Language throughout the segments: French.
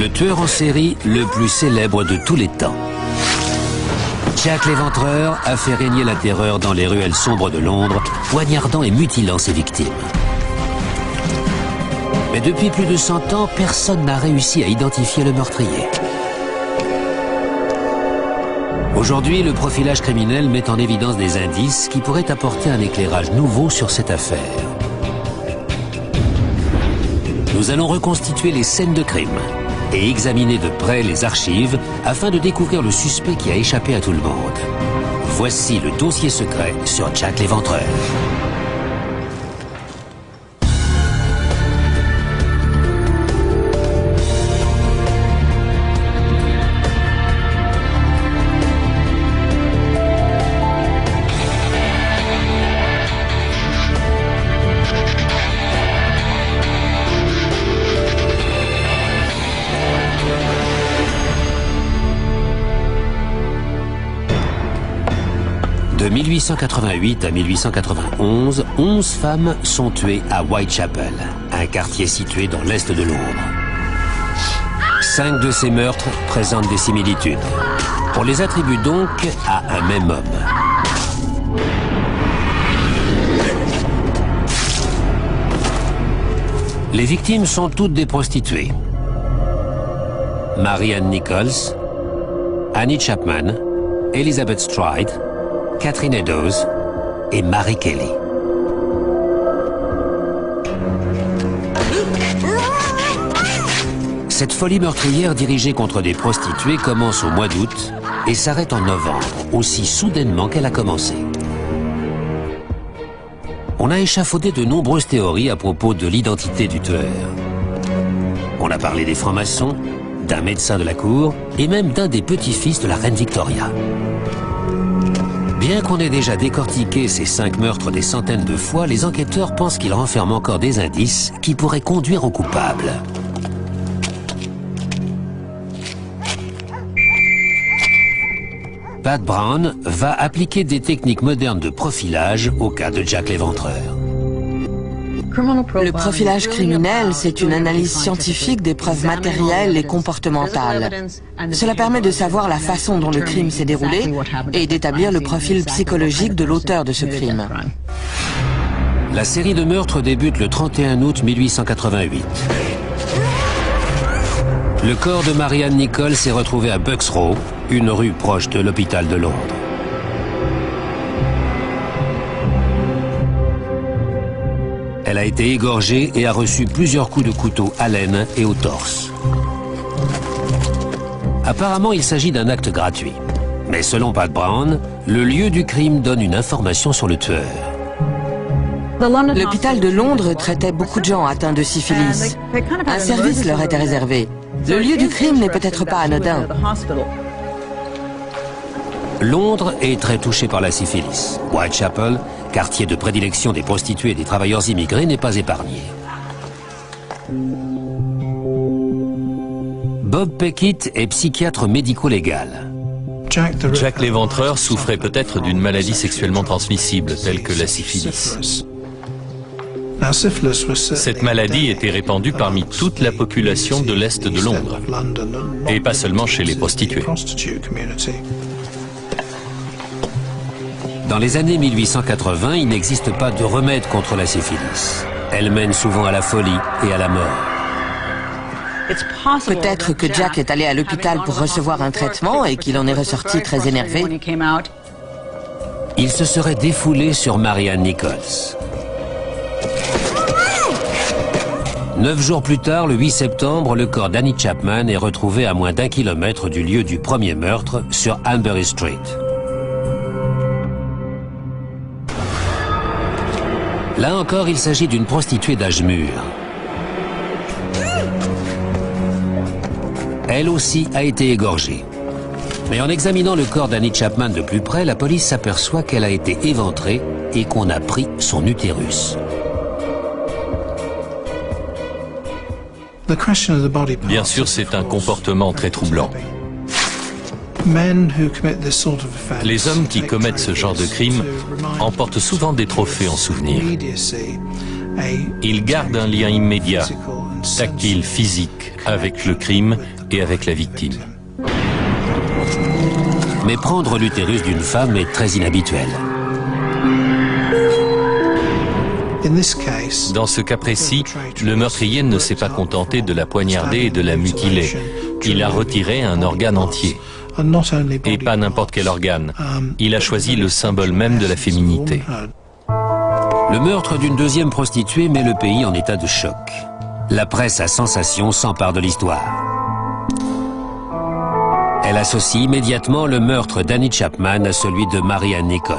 Le tueur en série le plus célèbre de tous les temps. Jack l'Éventreur a fait régner la terreur dans les ruelles sombres de Londres, poignardant et mutilant ses victimes. Mais depuis plus de 100 ans, personne n'a réussi à identifier le meurtrier. Aujourd'hui, le profilage criminel met en évidence des indices qui pourraient apporter un éclairage nouveau sur cette affaire. Nous allons reconstituer les scènes de crime et examiner de près les archives afin de découvrir le suspect qui a échappé à tout le monde. Voici le dossier secret sur Jack l'Éventreur. De 1888 à 1891, 11 femmes sont tuées à Whitechapel, un quartier situé dans l'est de Londres. 5 de ces meurtres présentent des similitudes. On les attribue donc à un même homme. Les victimes sont toutes des prostituées. Marianne Nichols, Annie Chapman, Elizabeth Stride, Catherine Eddowes et Mary Kelly. Cette folie meurtrière dirigée contre des prostituées commence au mois d'août et s'arrête en novembre, aussi soudainement qu'elle a commencé. On a échafaudé de nombreuses théories à propos de l'identité du tueur. On a parlé des francs-maçons, d'un médecin de la cour et même d'un des petits-fils de la reine Victoria. Bien qu'on ait déjà décortiqué ces 5 meurtres des centaines de fois, les enquêteurs pensent qu'ils renferment encore des indices qui pourraient conduire au coupable. Pat Brown va appliquer des techniques modernes de profilage au cas de Jack l'Éventreur. Le profilage criminel, c'est une analyse scientifique des preuves matérielles et comportementales. Cela permet de savoir la façon dont le crime s'est déroulé et d'établir le profil psychologique de l'auteur de ce crime. La série de meurtres débute le 31 août 1888. Le corps de Marianne Nichols s'est retrouvé à Bucks Row, une rue proche de l'hôpital de Londres. Elle a été égorgée et a reçu plusieurs coups de couteau à l'aine et au torse. Apparemment, il s'agit d'un acte gratuit. Mais selon Pat Brown, le lieu du crime donne une information sur le tueur. L'hôpital de Londres traitait beaucoup de gens atteints de syphilis. Un service leur était réservé. Le lieu du crime n'est peut-être pas anodin. Londres est très touché par la syphilis. Whitechapel, quartier de prédilection des prostituées et des travailleurs immigrés, n'est pas épargné. Bob Peckett est psychiatre médico-légal. Jack l'Éventreur souffrait peut-être d'une maladie sexuellement transmissible, telle que la syphilis. Cette maladie était répandue parmi toute la population de l'Est de Londres, et pas seulement chez les prostituées. Dans les années 1880, il n'existe pas de remède contre la syphilis. Elle mène souvent à la folie et à la mort. Peut-être que Jack est allé à l'hôpital pour recevoir un traitement et qu'il en est ressorti très énervé. Il se serait défoulé sur Marianne Nichols. 9 jours plus tard, le 8 septembre, le corps d'Annie Chapman est retrouvé à moins d'1 kilomètre du lieu du premier meurtre sur Hanbury Street. Là encore, il s'agit d'une prostituée d'âge mûr. Elle aussi a été égorgée. Mais en examinant le corps d'Annie Chapman de plus près, la police s'aperçoit qu'elle a été éventrée et qu'on a pris son utérus. Bien sûr, c'est un comportement très troublant. Les hommes qui commettent ce genre de crime emportent souvent des trophées en souvenir. Ils gardent un lien immédiat tactile, physique, avec le crime et avec la victime. Mais prendre l'utérus d'une femme est très inhabituel. Dans ce cas précis, le meurtrier ne s'est pas contenté de la poignarder et de la mutiler. Il a retiré un organe entier. Et pas n'importe quel organe. Il a choisi le symbole même de la féminité. Le meurtre d'une deuxième prostituée met le pays en état de choc. La presse à sensation s'empare de l'histoire. Elle associe immédiatement le meurtre d'Annie Chapman à celui de Marianne Nichols.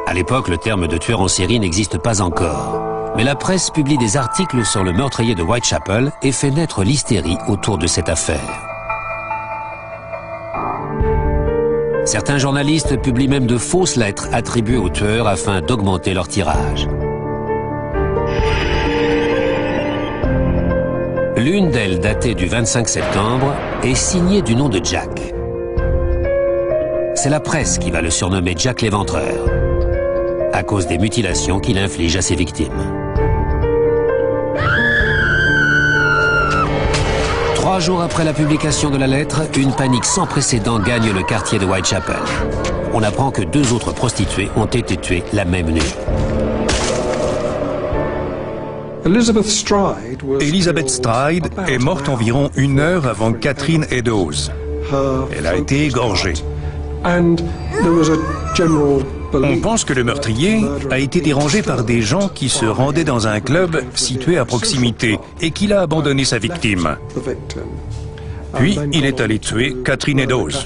À l'époque, le terme de tueur en série n'existe pas encore. Mais la presse publie des articles sur le meurtrier de Whitechapel et fait naître l'hystérie autour de cette affaire. Certains journalistes publient même de fausses lettres attribuées au tueur afin d'augmenter leur tirage. L'une d'elles, datée du 25 septembre, est signée du nom de Jack. C'est la presse qui va le surnommer Jack l'Éventreur, à cause des mutilations qu'il inflige à ses victimes. 3 jours après la publication de la lettre, une panique sans précédent gagne le quartier de Whitechapel. On apprend que 2 autres prostituées ont été tuées la même nuit. Elizabeth Stride est morte environ 1 heure avant Catherine Eddowes. Elle a été égorgée. On pense que le meurtrier a été dérangé par des gens qui se rendaient dans un club situé à proximité et qu'il a abandonné sa victime. Puis, il est allé tuer Catherine Eddowes.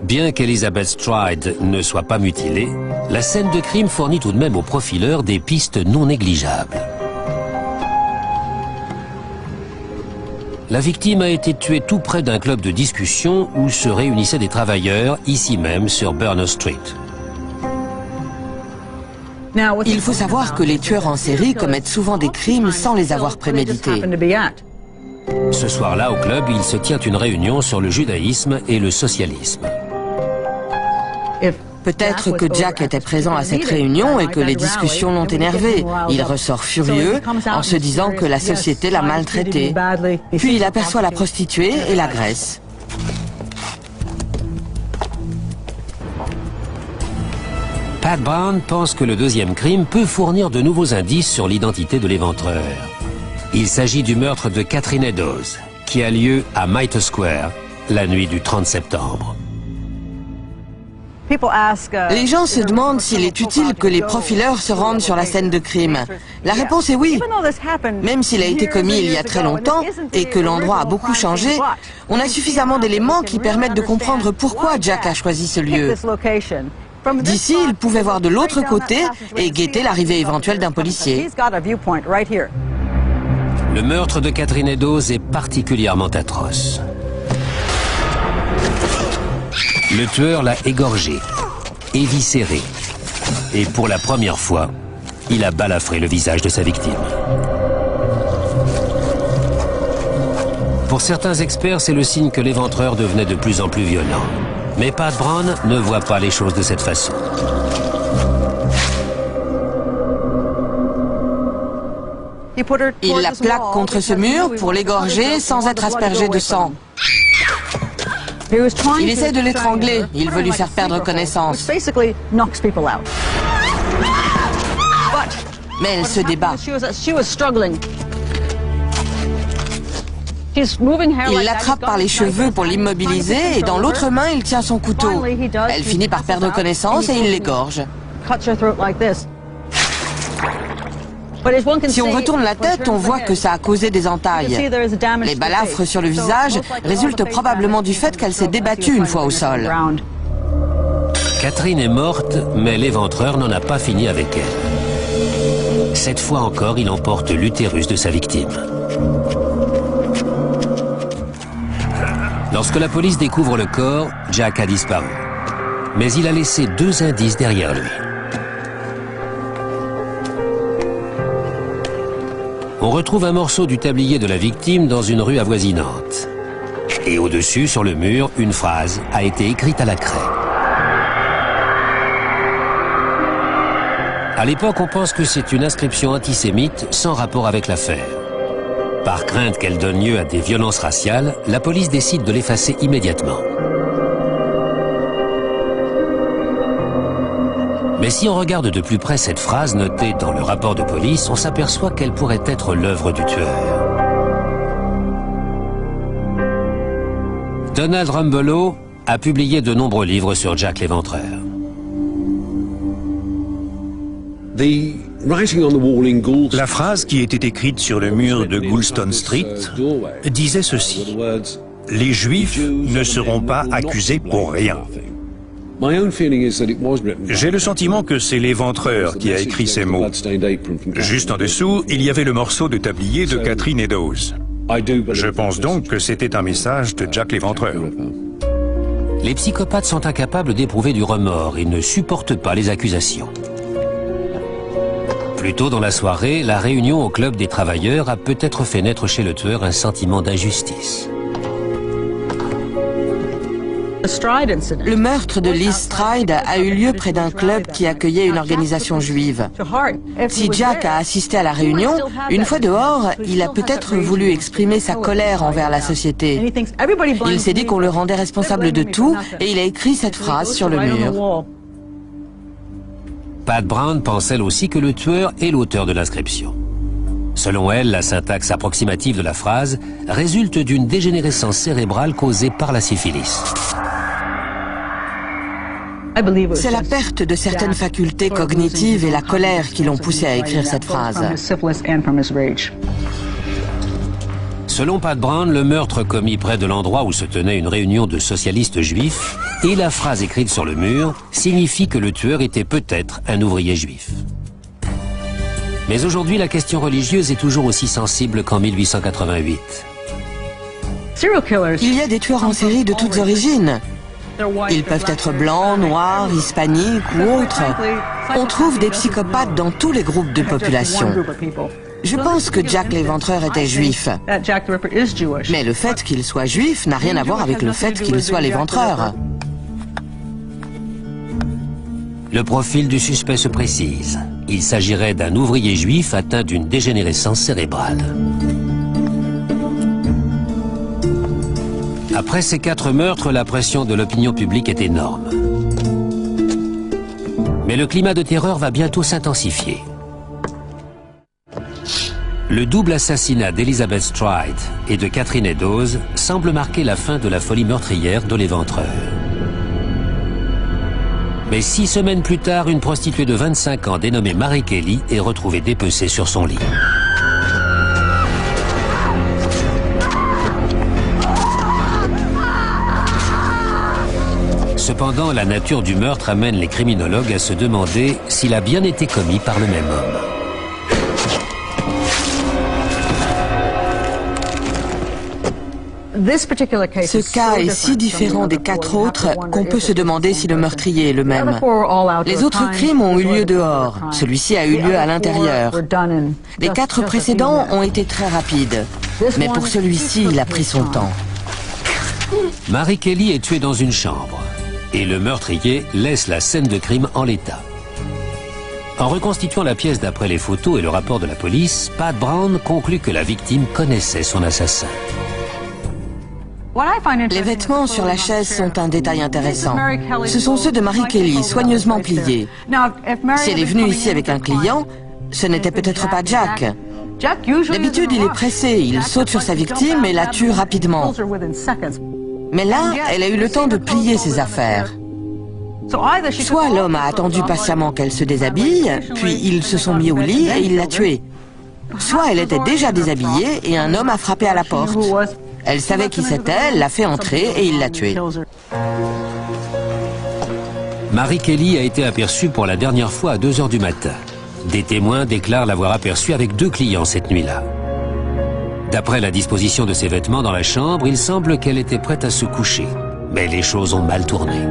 Bien qu'Elizabeth Stride ne soit pas mutilée, la scène de crime fournit tout de même aux profileurs des pistes non négligeables. La victime a été tuée tout près d'un club de discussion où se réunissaient des travailleurs, ici même sur Berners Street. Il faut savoir que les tueurs en série commettent souvent des crimes sans les avoir prémédités. Ce soir-là, au club, il se tient une réunion sur le judaïsme et le socialisme. Peut-être que Jack était présent à cette réunion et que les discussions l'ont énervé. Il ressort furieux en se disant que la société l'a maltraité. Puis il aperçoit la prostituée et l'agresse. Pat Brown pense que le deuxième crime peut fournir de nouveaux indices sur l'identité de l'éventreur. Il s'agit du meurtre de Catherine Eddowes, qui a lieu à Mitre Square la nuit du 30 septembre. Les gens se demandent s'il est utile que les profileurs se rendent sur la scène de crime. La réponse est oui. Même s'il a été commis il y a très longtemps et que l'endroit a beaucoup changé, on a suffisamment d'éléments qui permettent de comprendre pourquoi Jack a choisi ce lieu. D'ici, il pouvait voir de l'autre côté et guetter l'arrivée éventuelle d'un policier. Le meurtre de Catherine Eddowes est particulièrement atroce. Le tueur l'a égorgée, éviscérée, et pour la première fois, il a balafré le visage de sa victime. Pour certains experts, c'est le signe que l'éventreur devenait de plus en plus violent. Mais Pat Brown ne voit pas les choses de cette façon. Il la plaque contre ce mur pour l'égorger sans être aspergé de sang. Il essaie de l'étrangler, il veut lui faire perdre connaissance. Mais elle se débat. Il l'attrape par les cheveux pour l'immobiliser et dans l'autre main, il tient son couteau. Elle finit par perdre connaissance et il l'égorge. Si on retourne la tête, on voit que ça a causé des entailles. Les balafres sur le visage résultent probablement du fait qu'elle s'est débattue une fois au sol. Catherine est morte, mais l'éventreur n'en a pas fini avec elle. Cette fois encore, il emporte l'utérus de sa victime. Lorsque la police découvre le corps, Jack a disparu. Mais il a laissé 2 indices derrière lui. On retrouve un morceau du tablier de la victime dans une rue avoisinante. Et au-dessus, sur le mur, une phrase a été écrite à la craie. À l'époque, on pense que c'est une inscription antisémite sans rapport avec l'affaire. Par crainte qu'elle donne lieu à des violences raciales, la police décide de l'effacer immédiatement. Mais si on regarde de plus près cette phrase notée dans le rapport de police, on s'aperçoit qu'elle pourrait être l'œuvre du tueur. Donald Rumbelow a publié de nombreux livres sur Jack l'Éventreur. La phrase qui était écrite sur le mur de Goulston Street disait ceci: « Les Juifs ne seront pas accusés pour rien ». J'ai le sentiment que c'est l'Éventreur qui a écrit ces mots. Juste en dessous, il y avait le morceau de tablier de Catherine Eddowes. Je pense donc que c'était un message de Jack l'Éventreur. Les psychopathes sont incapables d'éprouver du remords et ne supportent pas les accusations. Plus tôt dans la soirée, la réunion au club des travailleurs a peut-être fait naître chez le tueur un sentiment d'injustice. Le meurtre de Liz Stride a eu lieu près d'un club qui accueillait une organisation juive. Si Jack a assisté à la réunion, une fois dehors, il a peut-être voulu exprimer sa colère envers la société. Il s'est dit qu'on le rendait responsable de tout et il a écrit cette phrase sur le mur. Pat Brown pense elle aussi que le tueur est l'auteur de l'inscription. Selon elle, la syntaxe approximative de la phrase résulte d'une dégénérescence cérébrale causée par la syphilis. C'est la perte de certaines facultés cognitives et la colère qui l'ont poussé à écrire cette phrase. Selon Pat Brown, le meurtre commis près de l'endroit où se tenait une réunion de socialistes juifs et la phrase écrite sur le mur signifient que le tueur était peut-être un ouvrier juif. Mais aujourd'hui, la question religieuse est toujours aussi sensible qu'en 1888. Il y a des tueurs en série de toutes origines. Ils peuvent être blancs, noirs, hispaniques ou autres. On trouve des psychopathes dans tous les groupes de population. Je pense que Jack l'Éventreur était juif. Mais le fait qu'il soit juif n'a rien à voir avec le fait qu'il soit l'Éventreur. Le profil du suspect se précise. Il s'agirait d'un ouvrier juif atteint d'une dégénérescence cérébrale. Après ces 4 meurtres, la pression de l'opinion publique est énorme. Mais le climat de terreur va bientôt s'intensifier. Le double assassinat d'Elizabeth Stride et de Catherine Eddowes semble marquer la fin de la folie meurtrière de l'Éventreur. Mais 6 semaines plus tard, une prostituée de 25 ans dénommée Mary Kelly est retrouvée dépecée sur son lit. Cependant, la nature du meurtre amène les criminologues à se demander s'il a bien été commis par le même homme. Ce cas est si différent des 4 autres qu'on peut se demander si le meurtrier est le même. Les autres crimes ont eu lieu dehors. Celui-ci a eu lieu à l'intérieur. Les 4 précédents ont été très rapides. Mais pour celui-ci, il a pris son temps. Mary Kelly est tuée dans une chambre. Et le meurtrier laisse la scène de crime en l'état. En reconstituant la pièce d'après les photos et le rapport de la police, Pat Brown conclut que la victime connaissait son assassin. Les vêtements sur la chaise sont un détail intéressant. Ce sont ceux de Mary Kelly, soigneusement pliés. Si elle est venue ici avec un client, ce n'était peut-être pas Jack. D'habitude, il est pressé, il saute sur sa victime et la tue rapidement. Mais là, elle a eu le temps de plier ses affaires. Soit l'homme a attendu patiemment qu'elle se déshabille, puis ils se sont mis au lit et il l'a tuée. Soit elle était déjà déshabillée et un homme a frappé à la porte. Elle savait qui c'était, l'a fait entrer et il l'a tuée. Mary Kelly a été aperçue pour la dernière fois à 2 h du matin. Des témoins déclarent l'avoir aperçue avec 2 clients cette nuit-là. D'après la disposition de ses vêtements dans la chambre, il semble qu'elle était prête à se coucher. Mais les choses ont mal tourné.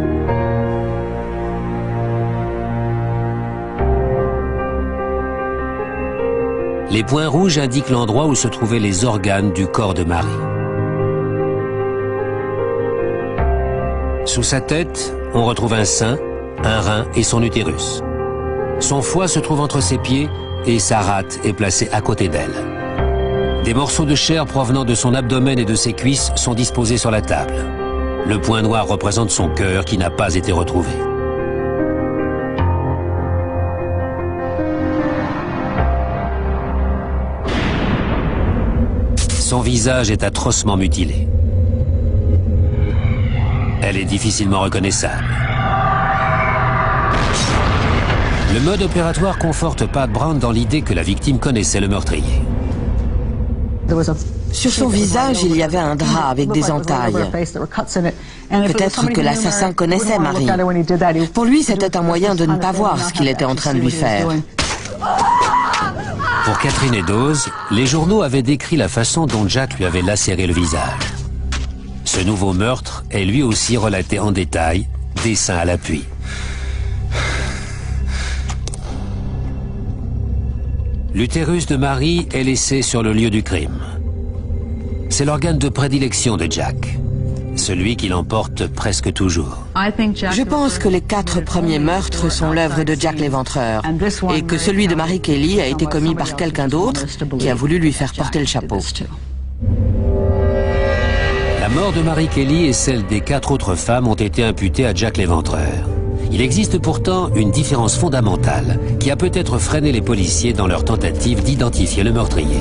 Les points rouges indiquent l'endroit où se trouvaient les organes du corps de Mary. Sous sa tête, on retrouve un sein, un rein et son utérus. Son foie se trouve entre ses pieds et sa rate est placée à côté d'elle. Des morceaux de chair provenant de son abdomen et de ses cuisses sont disposés sur la table. Le point noir représente son cœur qui n'a pas été retrouvé. Son visage est atrocement mutilé. Elle est difficilement reconnaissable. Le mode opératoire conforte Pat Brown dans l'idée que la victime connaissait le meurtrier. Sur son visage, il y avait un drap avec des entailles. Peut-être que l'assassin connaissait Marie. Pour lui, c'était un moyen de ne pas voir ce qu'il était en train de lui faire. Pour Catherine Eddowes, les journaux avaient décrit la façon dont Jack lui avait lacéré le visage. Ce nouveau meurtre est lui aussi relaté en détail, dessin à l'appui. L'utérus de Marie est laissé sur le lieu du crime. C'est l'organe de prédilection de Jack, celui qu'il emporte presque toujours. Je pense que les 4 premiers meurtres sont l'œuvre de Jack l'Éventreur et que celui de Mary Kelly a été commis par quelqu'un d'autre qui a voulu lui faire porter le chapeau. La mort de Mary Kelly et celle des 4 autres femmes ont été imputées à Jack l'Éventreur. Il existe pourtant une différence fondamentale qui a peut-être freiné les policiers dans leur tentative d'identifier le meurtrier.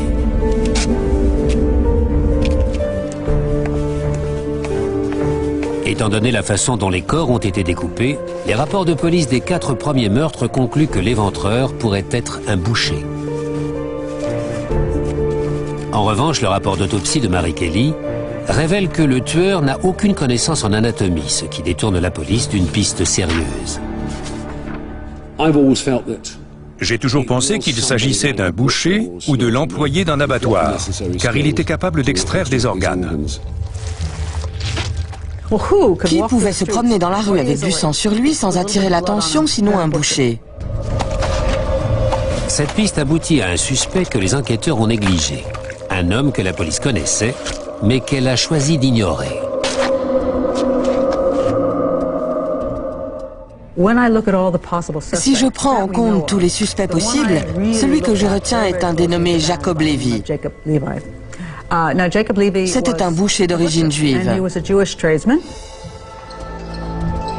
Étant donné la façon dont les corps ont été découpés, les rapports de police des 4 premiers meurtres concluent que l'éventreur pourrait être un boucher. En revanche, le rapport d'autopsie de Mary Kelly révèle que le tueur n'a aucune connaissance en anatomie, ce qui détourne la police d'une piste sérieuse. J'ai toujours pensé qu'il s'agissait d'un boucher ou de l'employé d'un abattoir, car il était capable d'extraire des organes. Qui pouvait se promener dans la rue avec du sang sur lui sans attirer l'attention, sinon un boucher? Cette piste aboutit à un suspect que les enquêteurs ont négligé. Un homme que la police connaissait, mais qu'elle a choisi d'ignorer. Si je prends en compte tous les suspects possibles, celui que je retiens est un dénommé Jacob Levy. C'était un boucher d'origine juive.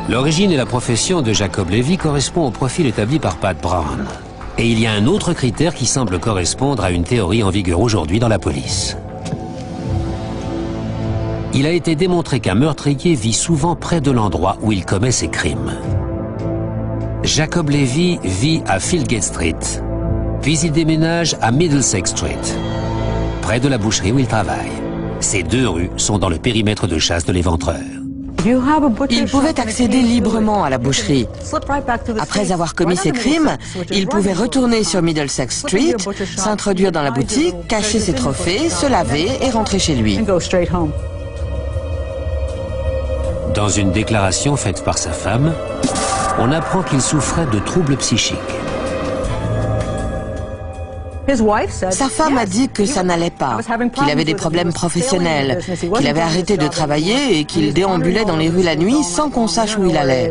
L'origine et la profession de Jacob Levy correspond au profil établi par Pat Brown. Et il y a un autre critère qui semble correspondre à une théorie en vigueur aujourd'hui dans la police. Il a été démontré qu'un meurtrier vit souvent près de l'endroit où il commet ses crimes. Jacob Levy vit à Fieldgate Street, puis il déménage à Middlesex Street, près de la boucherie où il travaille. Ces 2 rues sont dans le périmètre de chasse de l'éventreur. Il pouvait accéder librement à la boucherie. Après avoir commis ses crimes, il pouvait retourner sur Middlesex Street, s'introduire dans la boutique, cacher ses trophées, se laver et rentrer chez lui. Dans une déclaration faite par sa femme, on apprend qu'il souffrait de troubles psychiques. Sa femme a dit que ça n'allait pas, qu'il avait des problèmes professionnels, qu'il avait arrêté de travailler et qu'il déambulait dans les rues la nuit sans qu'on sache où il allait.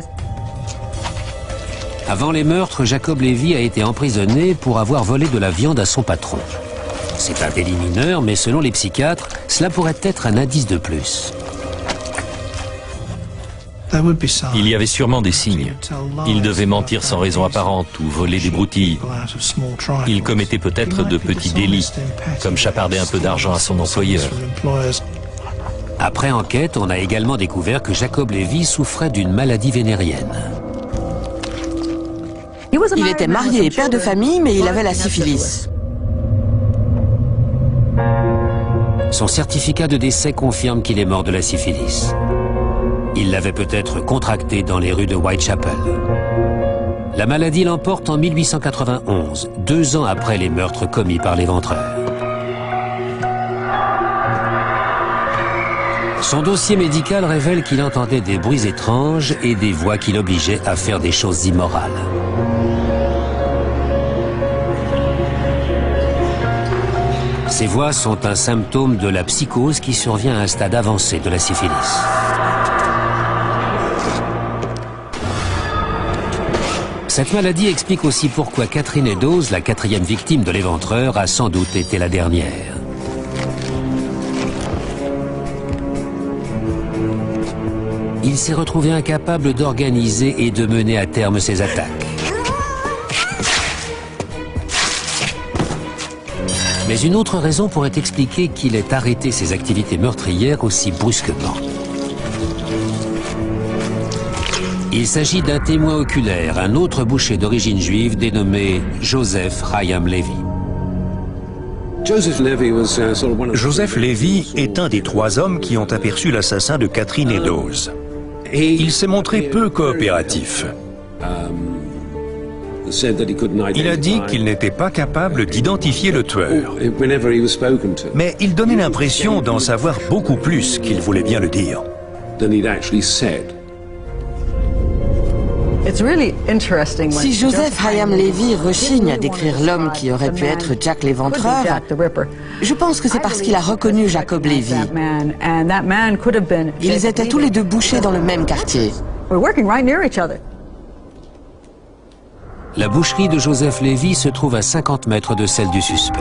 Avant les meurtres, Jacob Levy a été emprisonné pour avoir volé de la viande à son patron. C'est un délit mineur, mais selon les psychiatres, cela pourrait être un indice de plus. Il y avait sûrement des signes. Il devait mentir sans raison apparente ou voler des broutilles. Il commettait peut-être de petits délits, comme chaparder un peu d'argent à son employeur. Après enquête, on a également découvert que Jacob Levy souffrait d'une maladie vénérienne. Il était marié et père de famille, mais il avait la syphilis. Son certificat de décès confirme qu'il est mort de la syphilis. Il l'avait peut-être contracté dans les rues de Whitechapel. La maladie l'emporte en 1891, 2 ans après les meurtres commis par l'éventreur. Son dossier médical révèle qu'il entendait des bruits étranges et des voix qui l'obligeaient à faire des choses immorales. Ces voix sont un symptôme de la psychose qui survient à un stade avancé de la syphilis. Cette maladie explique aussi pourquoi Catherine Eddowes, la 4e victime de l'éventreur, a sans doute été la dernière. Il s'est retrouvé incapable d'organiser et de mener à terme ses attaques. Mais une autre raison pourrait expliquer qu'il ait arrêté ses activités meurtrières aussi brusquement. Il s'agit d'un témoin oculaire, un autre boucher d'origine juive dénommé Joseph Chaim Levy. Joseph Levy est un des 3 hommes qui ont aperçu l'assassin de Catherine Eddowes. Il s'est montré peu coopératif. Il a dit qu'il n'était pas capable d'identifier le tueur. Mais il donnait l'impression d'en savoir beaucoup plus qu'il voulait bien le dire. Si Joseph Chaim Levy rechigne à décrire l'homme qui aurait pu être Jack l'Éventreur, je pense que c'est parce qu'il a reconnu Jacob Levy. Ils étaient tous les deux bouchers dans le même quartier. La boucherie de Joseph Levy se trouve à 50 mètres de celle du suspect.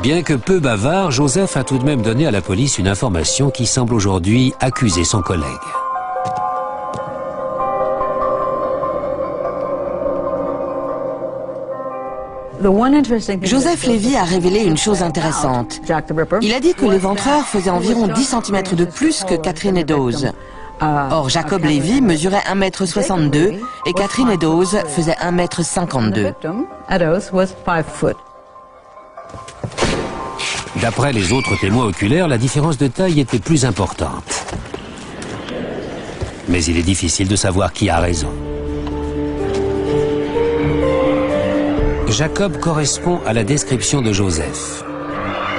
Bien que peu bavard, Joseph a tout de même donné à la police une information qui semble aujourd'hui accuser son collègue. Joseph Levy a révélé une chose intéressante. Il a dit que l'éventreur faisait environ 10 cm de plus que Catherine Eddowes. Or, Jacob Levy mesurait 1,62 m et Catherine Eddowes faisait 1,52 m. D'après les autres témoins oculaires, la différence de taille était plus importante. Mais il est difficile de savoir qui a raison. Jacob correspond à la description de Joseph.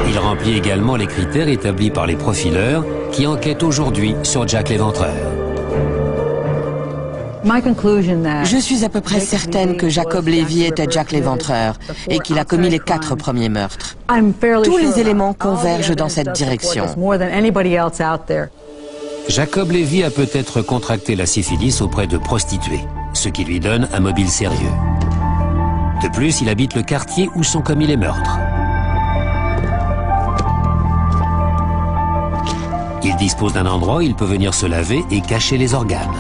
Il remplit également les critères établis par les profileurs qui enquêtent aujourd'hui sur Jack l'Éventreur. Je suis à peu près certaine que Jacob Levy était Jack l'Éventreur et qu'il a commis les 4 premiers meurtres. Tous les éléments convergent dans cette direction. Jacob Levy a peut-être contracté la syphilis auprès de prostituées, ce qui lui donne un mobile sérieux. De plus, il habite le quartier où sont commis les meurtres. Il dispose d'un endroit où il peut venir se laver et cacher les organes.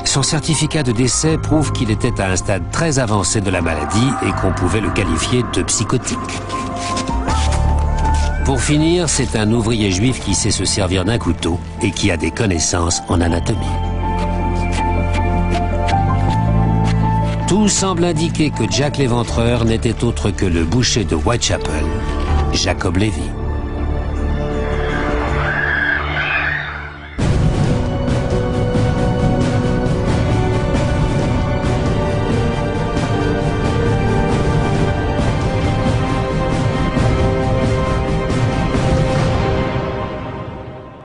Son certificat de décès prouve qu'il était à un stade très avancé de la maladie et qu'on pouvait le qualifier de psychotique. Pour finir, c'est un ouvrier juif qui sait se servir d'un couteau et qui a des connaissances en anatomie. Tout semble indiquer que Jack l'Éventreur n'était autre que le boucher de Whitechapel, Jacob Levy.